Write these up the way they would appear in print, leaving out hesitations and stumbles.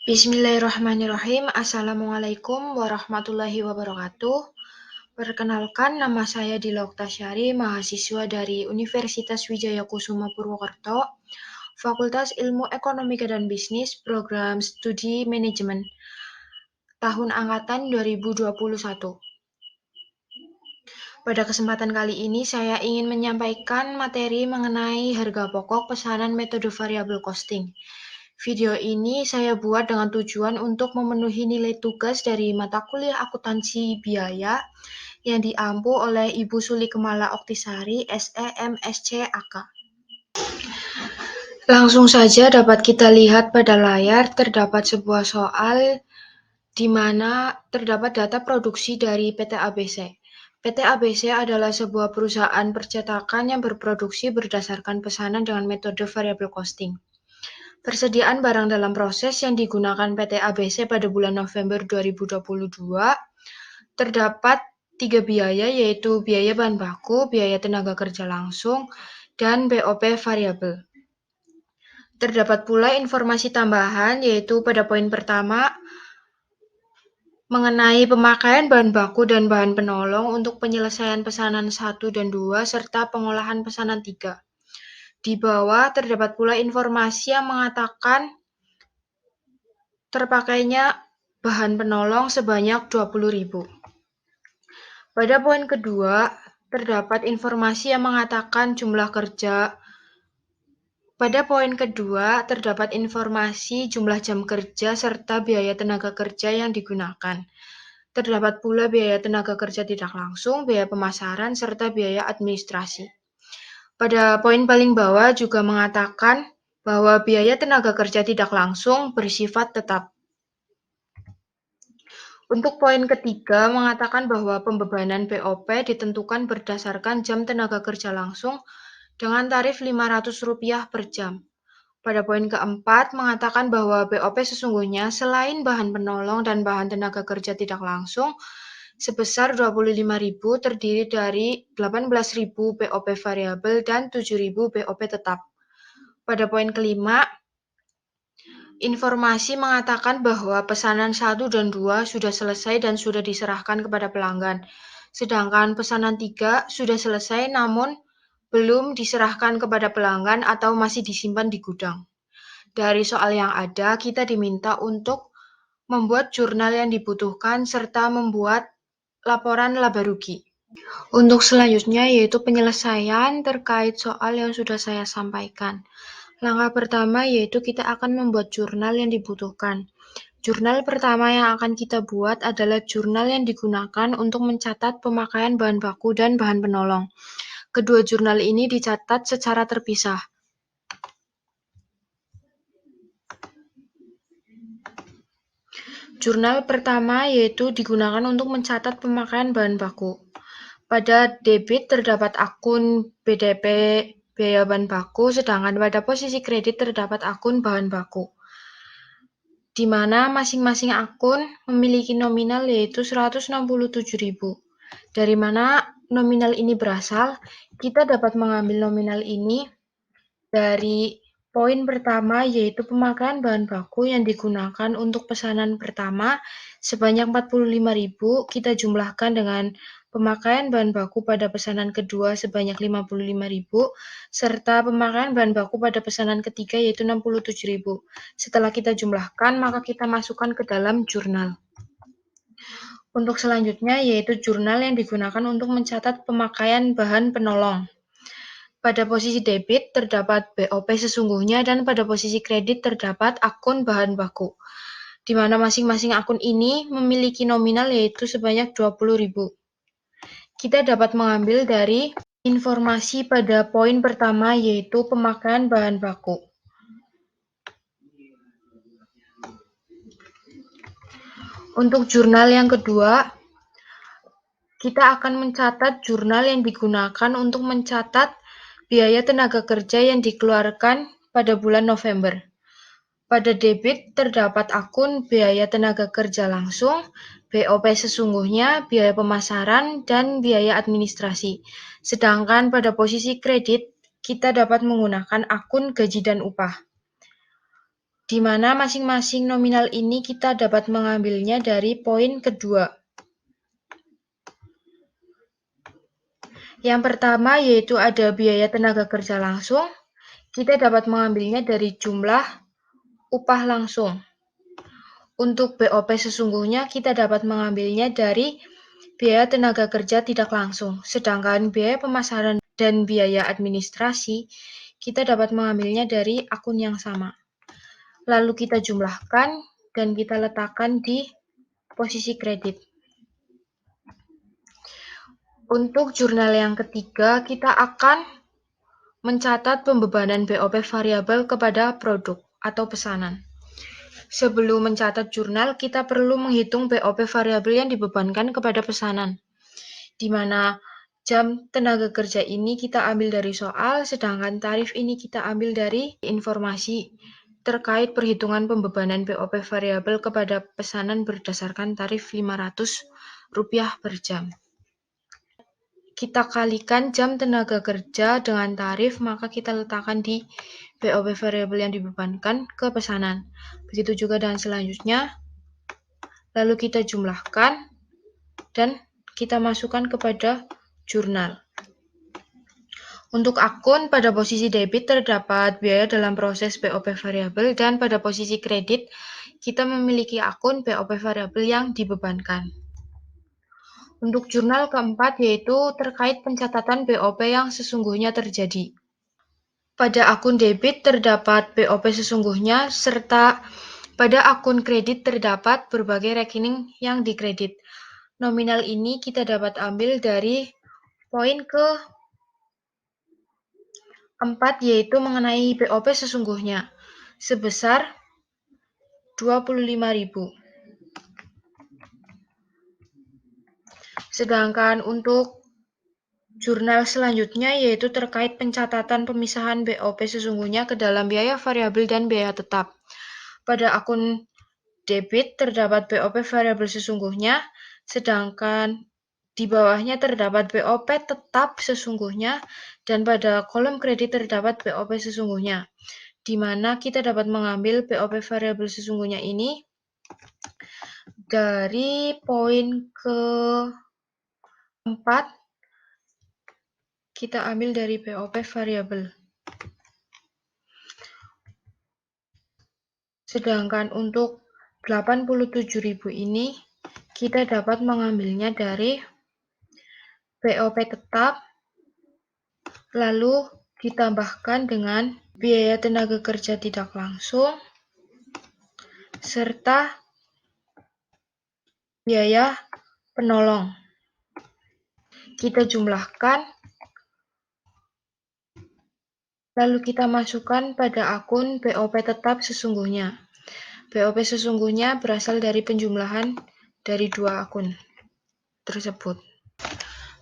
Bismillahirrahmanirrahim. Assalamualaikum warahmatullahi wabarakatuh. Perkenalkan, nama saya Dila Oktasyari, mahasiswa dari Universitas Wijaya Kusuma Purwokerto, Fakultas Ilmu Ekonomika dan Bisnis, Program Studi Manajemen, tahun angkatan 2021. Pada kesempatan kali ini, saya ingin menyampaikan materi mengenai harga pokok pesanan metode variable costing. Video ini saya buat dengan tujuan untuk memenuhi nilai tugas dari mata kuliah akuntansi biaya yang diampu oleh Ibu Suli Kemala Oktisari, SE MSc AK. Langsung saja dapat kita lihat pada layar terdapat sebuah soal di mana terdapat data produksi dari PT ABC. PT ABC adalah sebuah perusahaan percetakan yang berproduksi berdasarkan pesanan dengan metode variable costing. Persediaan barang dalam proses yang digunakan PT ABC pada bulan November 2022 terdapat 3 biaya, yaitu biaya bahan baku, biaya tenaga kerja langsung, dan BOP variabel. Terdapat pula informasi tambahan, yaitu pada poin pertama mengenai pemakaian bahan baku dan bahan penolong untuk penyelesaian pesanan 1 dan 2 serta pengolahan pesanan 3. Di bawah terdapat pula informasi yang mengatakan terpakainya bahan penolong sebanyak 20.000. Pada poin kedua, terdapat informasi yang mengatakan jumlah kerja. Pada poin kedua, terdapat informasi jumlah jam kerja serta biaya tenaga kerja yang digunakan. Terdapat pula biaya tenaga kerja tidak langsung, biaya pemasaran, serta biaya administrasi. Pada poin paling bawah juga mengatakan bahwa biaya tenaga kerja tidak langsung bersifat tetap. Untuk poin ketiga mengatakan bahwa pembebanan BOP ditentukan berdasarkan jam tenaga kerja langsung dengan tarif Rp500 per jam. Pada poin keempat mengatakan bahwa BOP sesungguhnya selain bahan penolong dan bahan tenaga kerja tidak langsung sebesar Rp25.000 terdiri dari Rp18.000 BOP variabel dan Rp7.000 BOP tetap. Pada poin kelima, informasi mengatakan bahwa pesanan 1 dan 2 sudah selesai dan sudah diserahkan kepada pelanggan. Sedangkan pesanan 3 sudah selesai namun belum diserahkan kepada pelanggan atau masih disimpan di gudang. Dari soal yang ada, kita diminta untuk membuat jurnal yang dibutuhkan serta membuat laporan laba rugi. Untuk selanjutnya yaitu penyelesaian terkait soal yang sudah saya sampaikan. Langkah pertama yaitu kita akan membuat jurnal yang dibutuhkan. Jurnal pertama yang akan kita buat adalah jurnal yang digunakan untuk mencatat pemakaian bahan baku dan bahan penolong. Kedua jurnal ini dicatat secara terpisah. Jurnal pertama yaitu digunakan untuk mencatat pemakaian bahan baku. Pada debit terdapat akun BDP biaya bahan baku, sedangkan pada posisi kredit terdapat akun bahan baku, di mana masing-masing akun memiliki nominal yaitu Rp167.000. Dari mana nominal ini berasal? Kita dapat mengambil nominal ini dari poin pertama yaitu pemakaian bahan baku yang digunakan untuk pesanan pertama sebanyak Rp45.000 kita jumlahkan dengan pemakaian bahan baku pada pesanan kedua sebanyak Rp55.000 serta pemakaian bahan baku pada pesanan ketiga yaitu Rp67.000. Setelah kita jumlahkan maka kita masukkan ke dalam jurnal. Untuk selanjutnya yaitu jurnal yang digunakan untuk mencatat pemakaian bahan penolong. Pada posisi debit terdapat BOP sesungguhnya dan pada posisi kredit terdapat akun bahan baku, di mana masing-masing akun ini memiliki nominal yaitu sebanyak Rp20.000. Kita dapat mengambil dari informasi pada poin pertama yaitu pemakaian bahan baku. Untuk jurnal yang kedua, kita akan mencatat jurnal yang digunakan untuk mencatat biaya tenaga kerja yang dikeluarkan pada bulan November. Pada debit terdapat akun biaya tenaga kerja langsung, BOP sesungguhnya, biaya pemasaran, dan biaya administrasi. Sedangkan pada posisi kredit, kita dapat menggunakan akun gaji dan upah. di mana masing-masing nominal ini kita dapat mengambilnya dari poin kedua. Yang pertama yaitu ada biaya tenaga kerja langsung, kita dapat mengambilnya dari jumlah upah langsung. Untuk BOP sesungguhnya kita dapat mengambilnya dari biaya tenaga kerja tidak langsung, sedangkan biaya pemasaran dan biaya administrasi kita dapat mengambilnya dari akun yang sama. Lalu kita jumlahkan dan kita letakkan di posisi kredit. Untuk jurnal yang ketiga, kita akan mencatat pembebanan BOP variabel kepada produk atau pesanan. Sebelum mencatat jurnal, kita perlu menghitung BOP variabel yang dibebankan kepada pesanan, di mana jam tenaga kerja ini kita ambil dari soal, sedangkan tarif ini kita ambil dari informasi terkait perhitungan pembebanan BOP variabel kepada pesanan berdasarkan tarif Rp500 per jam. Kita kalikan jam tenaga kerja dengan tarif, maka kita letakkan di BOP variabel yang dibebankan ke pesanan. Begitu juga dengan selanjutnya. Lalu kita jumlahkan dan kita masukkan kepada jurnal. Untuk akun, pada posisi debit terdapat biaya dalam proses BOP variabel dan pada posisi kredit kita memiliki akun BOP variabel yang dibebankan. Untuk jurnal keempat yaitu terkait pencatatan BOP yang sesungguhnya terjadi. Pada akun debit terdapat BOP sesungguhnya serta pada akun kredit terdapat berbagai rekening yang dikredit. Nominal ini kita dapat ambil dari poin ke-4 yaitu mengenai BOP sesungguhnya sebesar Rp25.000. Sedangkan untuk jurnal selanjutnya yaitu terkait pencatatan pemisahan BOP sesungguhnya ke dalam biaya variabel dan biaya tetap. Pada akun debit terdapat BOP variabel sesungguhnya, sedangkan di bawahnya terdapat BOP tetap sesungguhnya, dan pada kolom kredit terdapat BOP sesungguhnya, di mana kita dapat mengambil BOP variabel sesungguhnya ini dari poin ke-4, kita ambil dari BOP variabel. Sedangkan untuk Rp87.000 ini kita dapat mengambilnya dari BOP tetap, lalu ditambahkan dengan biaya tenaga kerja tidak langsung, serta biaya penolong. Kita jumlahkan, lalu kita masukkan pada akun BOP tetap sesungguhnya. BOP sesungguhnya berasal dari penjumlahan dari dua akun tersebut.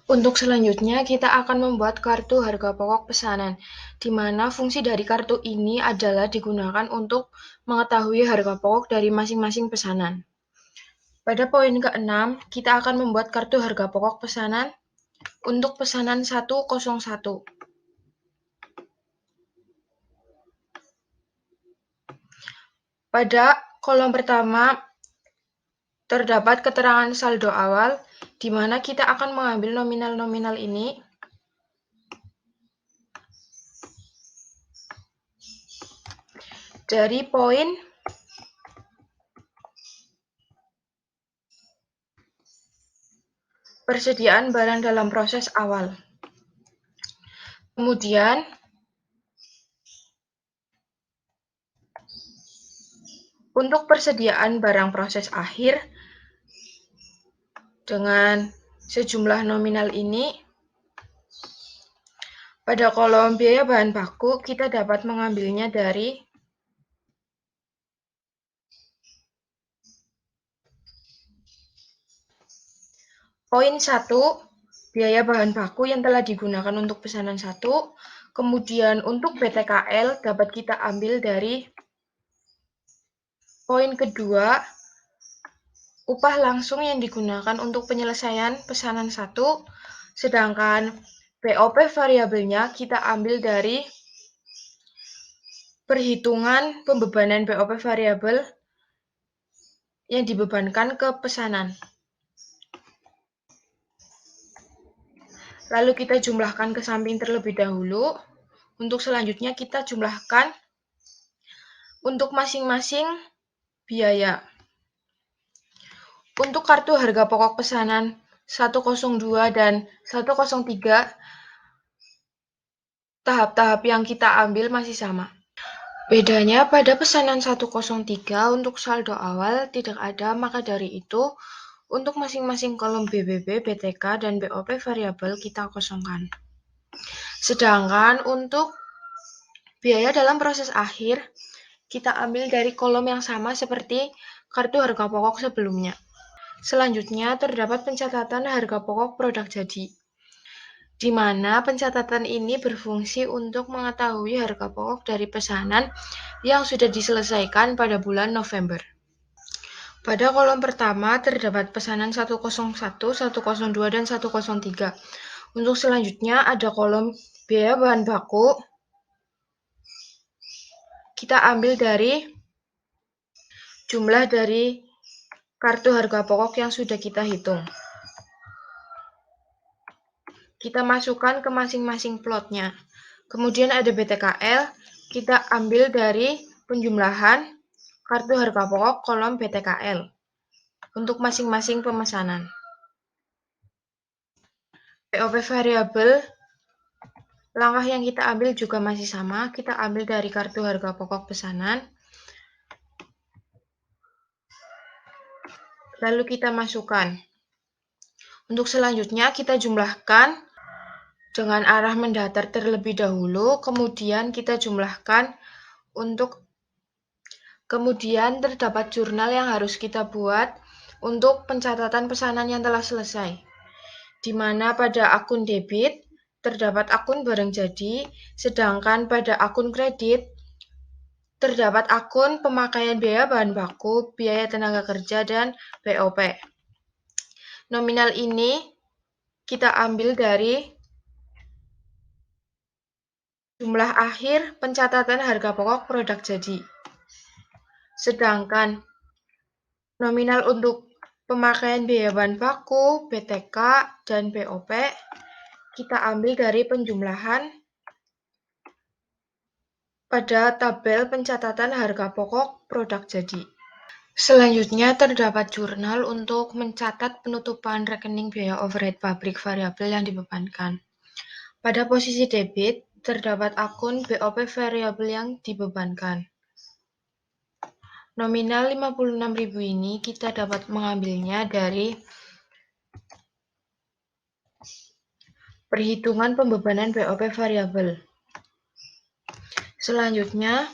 Untuk selanjutnya, kita akan membuat kartu harga pokok pesanan, di mana fungsi dari kartu ini adalah digunakan untuk mengetahui harga pokok dari masing-masing pesanan. Pada poin ke-6, kita akan membuat kartu harga pokok pesanan untuk pesanan 101. Pada kolom pertama terdapat keterangan saldo awal, di mana kita akan mengambil nominal-nominal ini dari poin persediaan barang dalam proses awal. Kemudian, untuk persediaan barang proses akhir dengan sejumlah nominal ini, pada kolom biaya bahan baku kita dapat mengambilnya dari poin 1, biaya bahan baku yang telah digunakan untuk pesanan 1, kemudian untuk BTKL dapat kita ambil dari poin kedua, upah langsung yang digunakan untuk penyelesaian pesanan 1, sedangkan BOP variabelnya kita ambil dari perhitungan pembebanan BOP variabel yang dibebankan ke pesanan. Lalu kita jumlahkan ke samping terlebih dahulu. Untuk selanjutnya kita jumlahkan untuk masing-masing biaya. Untuk kartu harga pokok pesanan 102 dan 103, tahap-tahap yang kita ambil masih sama. Bedanya pada pesanan 103 untuk saldo awal tidak ada, maka dari itu untuk masing-masing kolom BBB, BTK, dan BOP variabel kita kosongkan. Sedangkan untuk biaya dalam proses akhir, kita ambil dari kolom yang sama seperti kartu harga pokok sebelumnya. Selanjutnya terdapat pencatatan harga pokok produk jadi, di mana pencatatan ini berfungsi untuk mengetahui harga pokok dari pesanan yang sudah diselesaikan pada bulan November. Pada kolom pertama terdapat pesanan 101, 102, dan 103. Untuk selanjutnya ada kolom biaya bahan baku. Kita ambil dari jumlah dari kartu harga pokok yang sudah kita hitung. Kita masukkan ke masing-masing plotnya. Kemudian ada BTKL, kita ambil dari penjumlahan kartu harga pokok kolom BTKL untuk masing-masing pemesanan. BOP variabel, langkah yang kita ambil juga masih sama, kita ambil dari kartu harga pokok pesanan, lalu kita masukkan. Untuk selanjutnya kita jumlahkan dengan arah mendatar terlebih dahulu, kemudian kita jumlahkan kemudian terdapat jurnal yang harus kita buat untuk pencatatan pesanan yang telah selesai, di mana pada akun debit terdapat akun barang jadi, sedangkan pada akun kredit terdapat akun pemakaian biaya bahan baku, biaya tenaga kerja, dan BOP. Nominal ini kita ambil dari jumlah akhir pencatatan harga pokok produk jadi. Sedangkan nominal untuk pemakaian biaya bahan baku, BTK, dan BOP kita ambil dari penjumlahan pada tabel pencatatan harga pokok produk jadi. Selanjutnya terdapat jurnal untuk mencatat penutupan rekening biaya overhead pabrik variabel yang dibebankan. Pada posisi debit terdapat akun BOP variabel yang dibebankan. Nominal 56.000 ini kita dapat mengambilnya dari perhitungan pembebanan BOP variabel. Selanjutnya,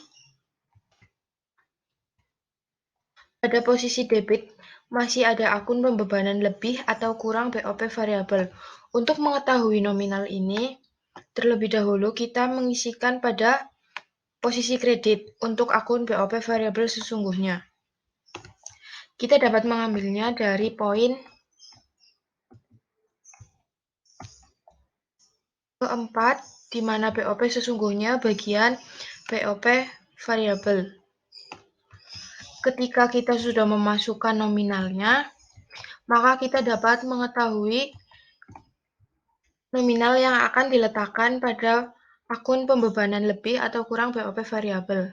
pada posisi debit masih ada akun pembebanan lebih atau kurang BOP variabel. Untuk mengetahui nominal ini, terlebih dahulu kita mengisikan pada posisi kredit untuk akun BOP variabel sesungguhnya. Kita dapat mengambilnya dari poin keempat, di mana BOP sesungguhnya bagian BOP variabel. Ketika kita sudah memasukkan nominalnya, maka kita dapat mengetahui nominal yang akan diletakkan pada akun pembebanan lebih atau kurang BOP variabel.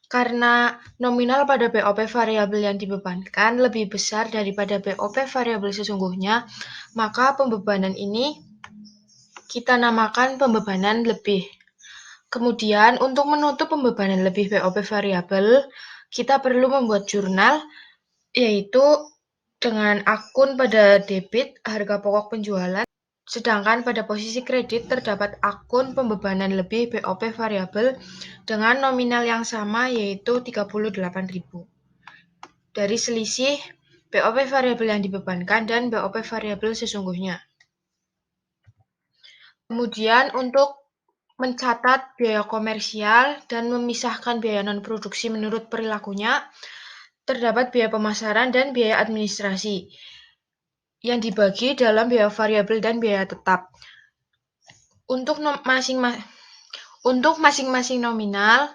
Karena nominal pada BOP variabel yang dibebankan lebih besar daripada BOP variabel sesungguhnya, maka pembebanan ini kita namakan pembebanan lebih. Kemudian, untuk menutup pembebanan lebih BOP variabel, kita perlu membuat jurnal, yaitu dengan akun pada debit harga pokok penjualan, sedangkan pada posisi kredit terdapat akun pembebanan lebih BOP variabel dengan nominal yang sama, yaitu 38.000. Dari selisih BOP variabel yang dibebankan dan BOP variabel sesungguhnya. Kemudian untuk mencatat biaya komersial dan memisahkan biaya non-produksi menurut perilakunya, terdapat biaya pemasaran dan biaya administrasi yang dibagi dalam biaya variabel dan biaya tetap. Untuk masing-masing nominal,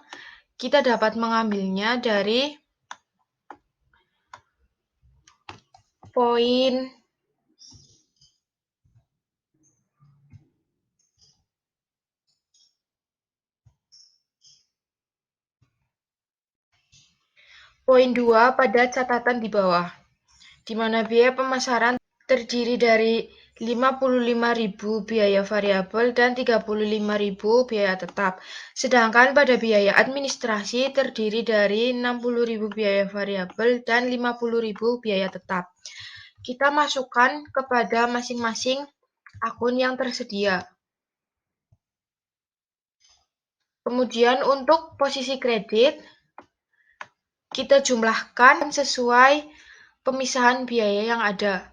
kita dapat mengambilnya dari poin poin 2 pada catatan di bawah, di mana biaya pemasaran terdiri dari 55.000 biaya variabel dan 35.000 biaya tetap. Sedangkan pada biaya administrasi terdiri dari 60.000 biaya variabel dan 50.000 biaya tetap. Kita masukkan kepada masing-masing akun yang tersedia. Kemudian untuk posisi kredit, kita jumlahkan sesuai pemisahan biaya yang ada.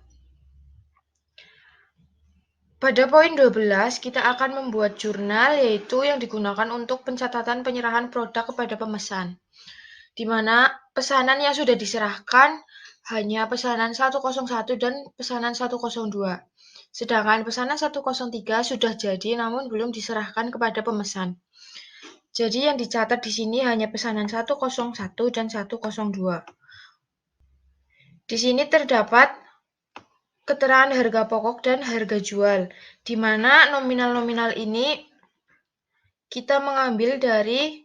Pada poin 12, kita akan membuat jurnal, yaitu yang digunakan untuk pencatatan penyerahan produk kepada pemesan, di mana pesanan yang sudah diserahkan hanya pesanan 101 dan pesanan 102. Sedangkan pesanan 103 sudah jadi namun belum diserahkan kepada pemesan. Jadi yang dicatat di sini hanya pesanan 101 dan 102. Di sini terdapat keterangan harga pokok dan harga jual, di mana nominal-nominal ini kita mengambil dari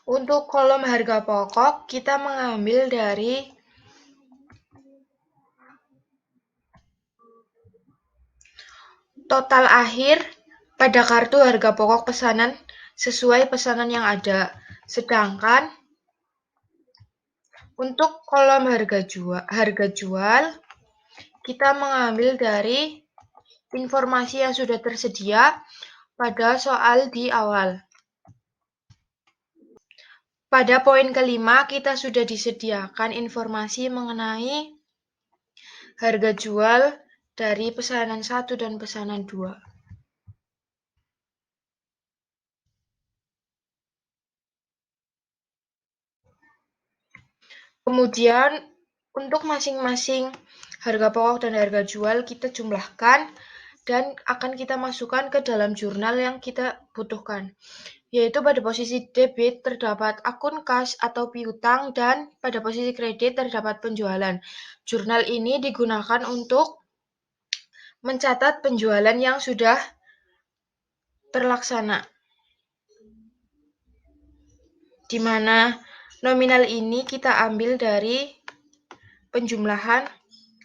untuk kolom harga pokok, kita mengambil dari total akhir pada kartu harga pokok pesanan sesuai pesanan yang ada. Sedangkan untuk kolom harga jual kita mengambil dari informasi yang sudah tersedia pada soal di awal. Pada poin kelima, kita sudah disediakan informasi mengenai harga jual dari pesanan 1 dan pesanan 2. Kemudian untuk masing-masing harga pokok dan harga jual kita jumlahkan dan akan kita masukkan ke dalam jurnal yang kita butuhkan, yaitu pada posisi debit terdapat akun kas atau piutang dan pada posisi kredit terdapat penjualan. Jurnal ini digunakan untuk mencatat penjualan yang sudah terlaksana, di mana nominal ini kita ambil dari penjumlahan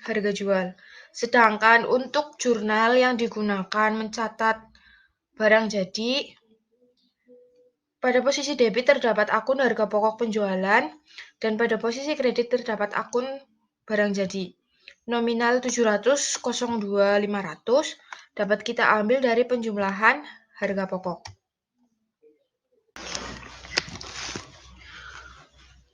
harga jual. Sedangkan untuk jurnal yang digunakan mencatat barang jadi, pada posisi debit terdapat akun harga pokok penjualan dan pada posisi kredit terdapat akun barang jadi. Nominal 700.02.500 dapat kita ambil dari penjumlahan harga pokok.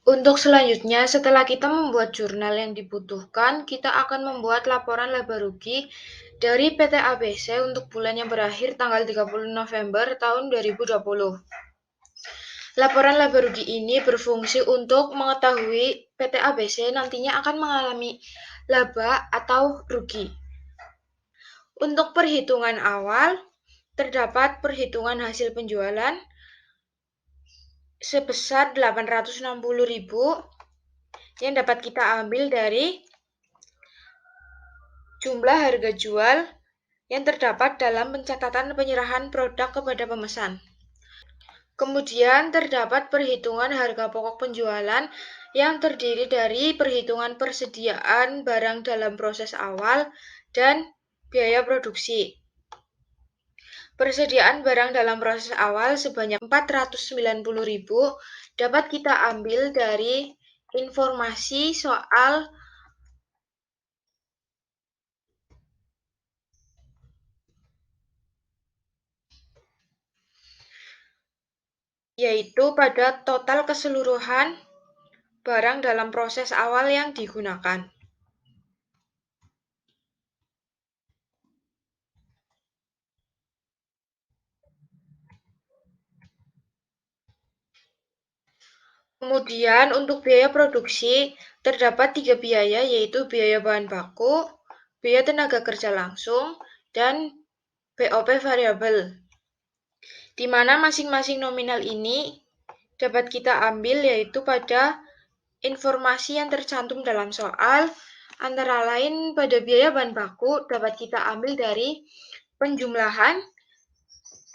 Untuk selanjutnya, setelah kita membuat jurnal yang dibutuhkan, kita akan membuat laporan laba rugi dari PT ABC untuk bulan yang berakhir tanggal 30 November tahun 2020. Laporan laba rugi ini berfungsi untuk mengetahui PT ABC nantinya akan mengalami laba atau rugi. Untuk perhitungan awal, terdapat perhitungan hasil penjualan sebesar 860.000 yang dapat kita ambil dari jumlah harga jual yang terdapat dalam pencatatan penyerahan produk kepada pemesan. Kemudian terdapat perhitungan harga pokok penjualan yang terdiri dari perhitungan persediaan barang dalam proses awal dan biaya produksi. Persediaan barang dalam proses awal sebanyak 490.000 dapat kita ambil dari informasi soal yaitu pada total keseluruhan barang dalam proses awal yang digunakan. Kemudian untuk biaya produksi terdapat 3 biaya, yaitu biaya bahan baku, biaya tenaga kerja langsung, dan BOP variabel, di mana masing-masing nominal ini dapat kita ambil yaitu pada informasi yang tercantum dalam soal, antara lain pada biaya bahan baku dapat kita ambil dari penjumlahan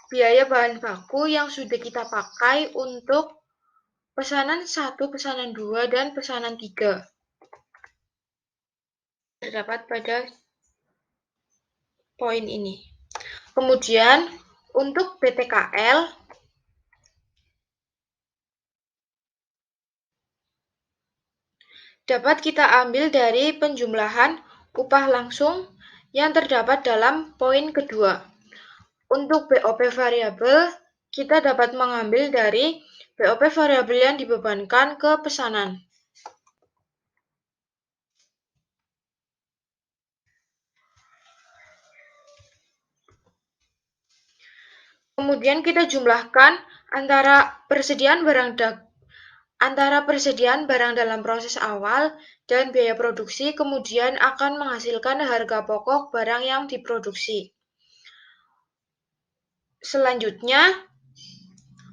biaya bahan baku yang sudah kita pakai untuk pesanan 1, pesanan 2, dan pesanan 3. Terdapat pada poin ini. Kemudian untuk BTKL dapat kita ambil dari penjumlahan upah langsung yang terdapat dalam poin kedua. Untuk BOP variabel, kita dapat mengambil dari BOP variabel yang dibebankan ke pesanan. Kemudian kita jumlahkan antara persediaan barang dalam proses awal dan biaya produksi, kemudian akan menghasilkan harga pokok barang yang diproduksi. Selanjutnya,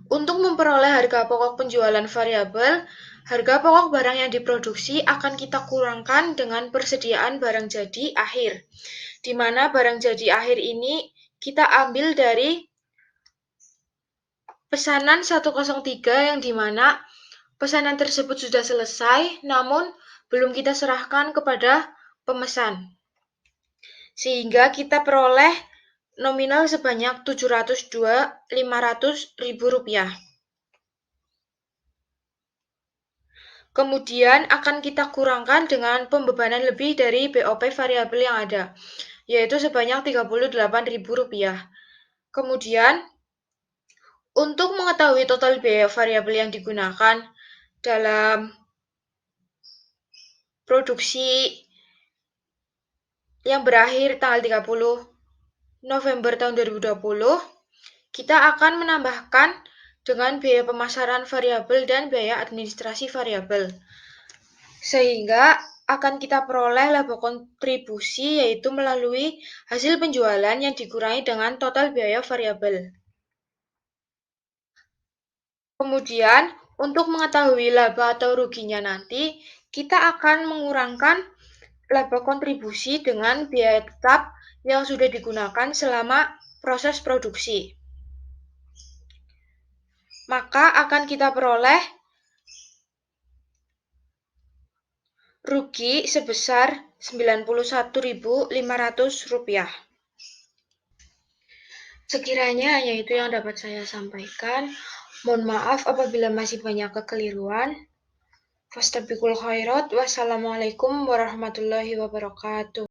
untuk memperoleh harga pokok penjualan variabel, harga pokok barang yang diproduksi akan kita kurangkan dengan persediaan barang jadi akhir, di mana barang jadi akhir ini kita ambil dari pesanan 103 yang dimana pesanan tersebut sudah selesai, namun belum kita serahkan kepada pemesan. Sehingga kita peroleh nominal sebanyak Rp702.500.000. Kemudian akan kita kurangkan dengan pembebanan lebih dari BOP variabel yang ada, yaitu sebanyak Rp38.000. Kemudian, untuk mengetahui total biaya variabel yang digunakan dalam produksi yang berakhir tanggal 30 November tahun 2020, kita akan menambahkan dengan biaya pemasaran variabel dan biaya administrasi variabel. Sehingga akan kita peroleh laba kontribusi, yaitu melalui hasil penjualan yang dikurangi dengan total biaya variabel. Kemudian, untuk mengetahui laba atau ruginya nanti, kita akan mengurangkan laba kontribusi dengan biaya tetap yang sudah digunakan selama proses produksi. Maka akan kita peroleh rugi sebesar Rp91.500. Sekiranya hanya itu yang dapat saya sampaikan. Mohon maaf apabila masih banyak kekeliruan. Fastabiqul khairat. Wassalamualaikum warahmatullahi wabarakatuh.